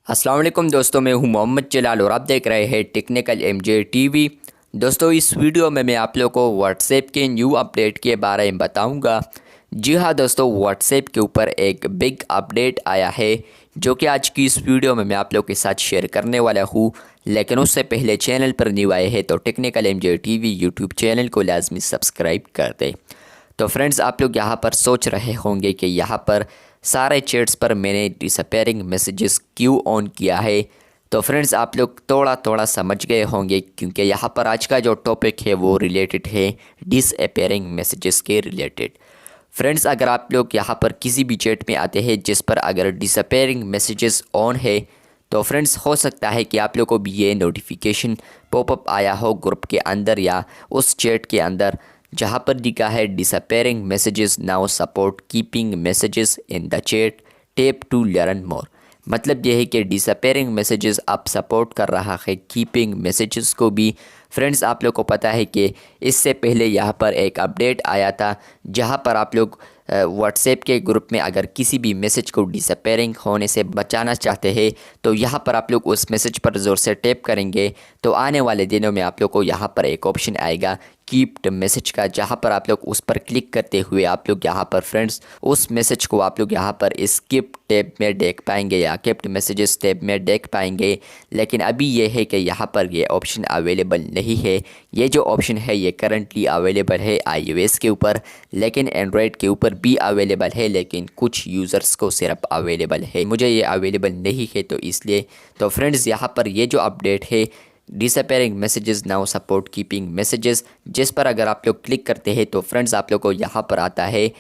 अस्सलाम वालेकुम दोस्तों, मैं हूं मोहम्मद जलाल और आप देख रहे हैं टेक्निकल एमजे टीवी। दोस्तों, इस वीडियो में मैं आप लोगों को व्हाट्सएप के न्यू अपडेट के बारे में बताऊंगा। जी हाँ दोस्तों, व्हाट्सएप के ऊपर एक बिग अपडेट आया है जो कि आज की इस वीडियो में मैं आप लोगों के साथ शेयर करने वाला हूँ। लेकिन उससे पहले चैनल पर न्यू आए हैं तो technical MJ TV YouTube channel को लाजमी सब्सक्राइब कर दें। तो फ्रेंड्स, आप लोग यहाँ पर सोच रहे होंगे कि यहाँ पर सारे चैट्स पर मैंने डिसअपेयरिंग मैसेजेस क्यों ऑन किया है। तो फ्रेंड्स, आप लोग थोड़ा थोड़ा समझ गए होंगे क्योंकि यहाँ पर आज का जो टॉपिक है वो रिलेटेड है डिसअपेयरिंग मैसेजेस के रिलेटेड। फ्रेंड्स, अगर आप लोग यहाँ पर किसी भी चैट में आते हैं जिस पर अगर डिसअपेयरिंग मैसेजेस ऑन है तो फ्रेंड्स हो सकता है कि आप लोग को भी ये नोटिफिकेशन पॉपअप आया हो ग्रुप के अंदर या उस चैट के अंदर जहाँ पर लिखा है disappearing messages now support keeping messages in the chat, tap to learn more. मतलब यह है कि डिसअपेयरिंग मैसेजेस आप सपोर्ट कर रहा है कीपिंग मैसेजेस को भी। फ्रेंड्स, आप लोग को पता है कि इससे पहले यहाँ पर एक अपडेट आया था जहाँ पर आप लोग व्हाट्सएप के ग्रुप में अगर किसी भी मैसेज को डिसअपेयरिंग होने से बचाना चाहते हैं तो यहाँ पर आप लोग उस मैसेज पर ज़ोर से टैप करेंगे तो आने वाले दिनों में आप लोग को यहाँ पर एक ऑप्शन आएगा कीप्ड मैसेज का, जहाँ पर आप लोग उस पर क्लिक करते हुए आप लोग यहाँ पर फ्रेंड्स उस मैसेज को आप लोग यहाँ पर इस कीप टैब में देख पाएंगे या कीप्ड मैसेजेस टैब में देख पाएंगे। लेकिन अभी ये है कि यहाँ पर ये ऑप्शन अवेलेबल नहीं है। ये जो ऑप्शन है ये करंटली अवेलेबल है iOS के ऊपर, लेकिन एंड्रॉयड के ऊपर भी अवेलेबल है, लेकिन कुछ यूज़र्स को सिर्फ अवेलेबल है। मुझे ये अवेलेबल नहीं है तो इसलिए। तो फ्रेंड्स, यहाँ पर ये जो अपडेट है disappearing messages now support keeping messages, जिस पर अगर आप लोग क्लिक करते हैं तो फ्रेंड्स आप लोग को यहाँ पर आता है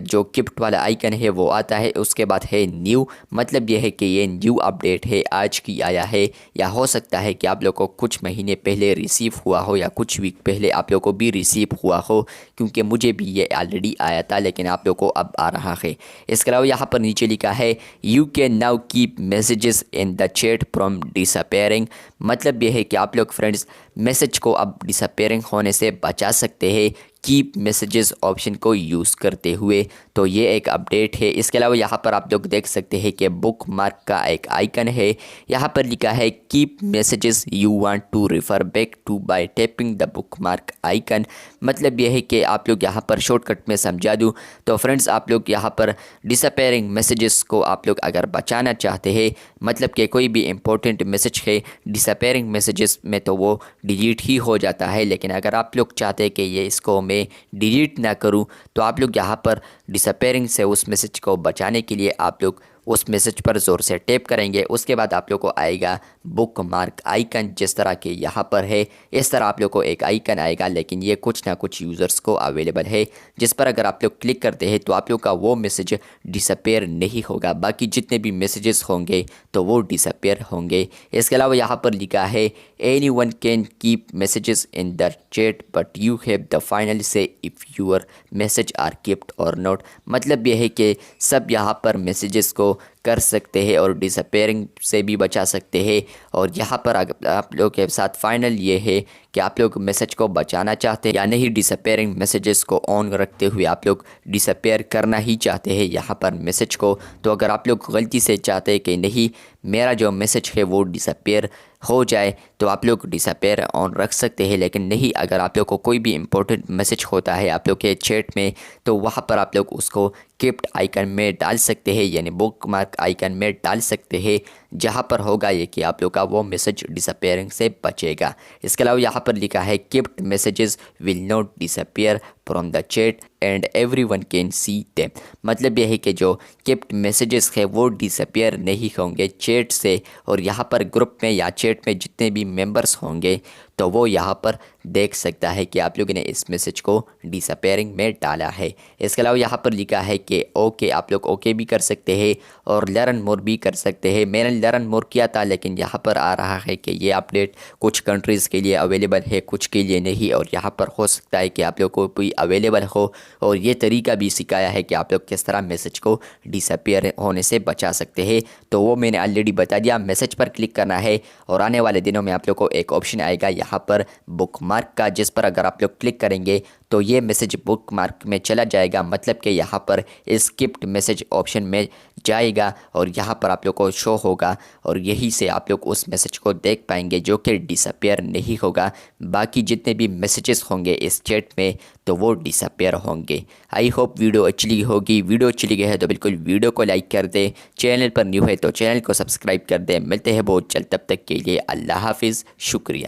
जो गिफ्ट वाला आइकन है वो आता है। उसके बाद है न्यू, मतलब ये है कि ये न्यू अपडेट है, आज की आया है या हो सकता है कि आप लोग को कुछ महीने पहले रिसीव हुआ हो या कुछ वीक पहले आप लोग को भी रिसीव हुआ हो, क्योंकि मुझे भी ये ऑलरेडी आया था लेकिन आप लोग को अब आ रहा है। इसके अलावा यहाँ पर नीचे लिखा है you can now keep messages in the chat from disappearing. मतलब ये है कि आप लोग फ्रेंड्स मैसेज को अब डिसअपेयरिंग होने से बचा सकते हैं कीप मैसेजेस ऑप्शन को यूज़ करते हुए। तो ये एक अपडेट है। इसके अलावा यहाँ पर आप लोग देख सकते हैं कि बुक मार्क का एक आइकन है, यहाँ पर लिखा है keep messages you want to refer back to by tapping the bookmark icon. मतलब ये है कि आप लोग यहाँ पर शॉर्टकट में समझा दूँ तो फ्रेंड्स आप लोग यहाँ पर डिसअपेयरिंग मैसेजेस को आप लोग अगर बचाना चाहते हैं, मतलब कि कोई भी इम्पोर्टेंट मैसेज है डिसअपेयरिंग मैसेजेस में तो वो डिलीट ही हो जाता है। लेकिन अगर आप लोग चाहते हैं कि ये इसको मैं डिलीट ना करूं तो आप लोग यहाँ पर डिसअपेयरिंग से उस मैसेज को बचाने के लिए आप लोग उस मैसेज पर ज़ोर से टैप करेंगे। उसके बाद आप लोग को आएगा बुक मार्क आइकन, जिस तरह के यहाँ पर है इस तरह आप लोग को एक आइकन आएगा, लेकिन ये कुछ ना कुछ यूज़र्स को अवेलेबल है जिस पर अगर आप लोग क्लिक करते हैं तो आप लोग का वो मैसेज डिसअपेयर नहीं होगा, बाकी जितने भी मैसेजेस होंगे तो वो डिसअपेयर होंगे। इसके अलावा यहाँ पर लिखा है anyone can keep messages in the chat but you have the final say if your message are kept or not. मतलब ये है कि सब यहाँ पर मैसेजेस को कर सकते हैं और डिसअपेयरिंग से भी बचा सकते हैं। और यहाँ पर आप लोग के साथ फाइनल ये है कि आप लोग मैसेज को बचाना चाहते हैं या नहीं, डिसअपेयरिंग मैसेजेस को ऑन रखते हुए आप लोग डिसअपेयर करना ही चाहते हैं यहाँ पर मैसेज को। तो अगर आप लोग गलती से चाहते हैं कि नहीं मेरा जो मैसेज है वो डिसअपेयर हो जाए तो आप लोग डिसअपेयर ऑन रख सकते हैं। लेकिन नहीं, अगर आप लोग को कोई भी इम्पोर्टेंट मैसेज होता है आप लोग के चैट में तो वहाँ पर आप लोग उसको कीप्ड आइकन में डाल सकते हैं, यानी बुक मार्क आइकन में डाल सकते हैं, जहाँ पर होगा ये कि आप लोग का वो मैसेज डिसअपेयरिंग से बचेगा। इसके अलावा यहाँ पर लिखा है keeped messages will not disappear from the chat and everyone can see them. मतलब यह है कि जो कीप्ड मैसेजेस है वो डिसअपेयर नहीं होंगे चैट से, और यहाँ पर ग्रुप में या चैट में जितने भी मेंबर्स होंगे तो वो यहाँ पर देख सकता है कि आप लोगों ने इस मैसेज को डिसअपेयरिंग में डाला है। इसके अलावा यहाँ पर लिखा है कि ओके, आप लोग ओके भी कर सकते हैं और लर्न मोर भी कर सकते हैं। मैंने लर्न मोर किया था लेकिन यहाँ पर आ रहा है कि ये अपडेट कुछ कंट्रीज़ के लिए अवेलेबल है, कुछ के लिए नहीं, और यहाँ पर हो सकता है कि आप लोग को भी अवेलेबल हो। और ये तरीका भी सिखाया है कि आप लोग किस तरह मैसेज को डिसअपेयर होने से बचा सकते हैं, तो वो मैंने ऑलरेडी बता दिया। मैसेज पर क्लिक करना है और आने वाले दिनों में आप लोग को एक ऑप्शन आएगा यहाँ पर बुक मार्क का, जिस पर अगर आप लोग क्लिक करेंगे तो ये मैसेज बुक मार्क में चला जाएगा, मतलब कि यहाँ पर स्किप्ड मैसेज ऑप्शन में जाएगा और यहाँ पर आप लोग को शो होगा और यहीं से आप लोग उस मैसेज को देख पाएंगे जो कि डिसअपेयर नहीं होगा। बाकी जितने भी मैसेजेस होंगे इस चैट में तो वो डिसअपेयर होंगे। आई होप वीडियो अच्छी होगी। वीडियो अच्छी लगी है तो बिल्कुल वीडियो को लाइक कर दे, चैनल पर न्यू है तो चैनल को सब्सक्राइब कर दे। मिलते हैं बहुत जल्द, तब तक के लिए अल्लाह हाफिज़, शुक्रिया।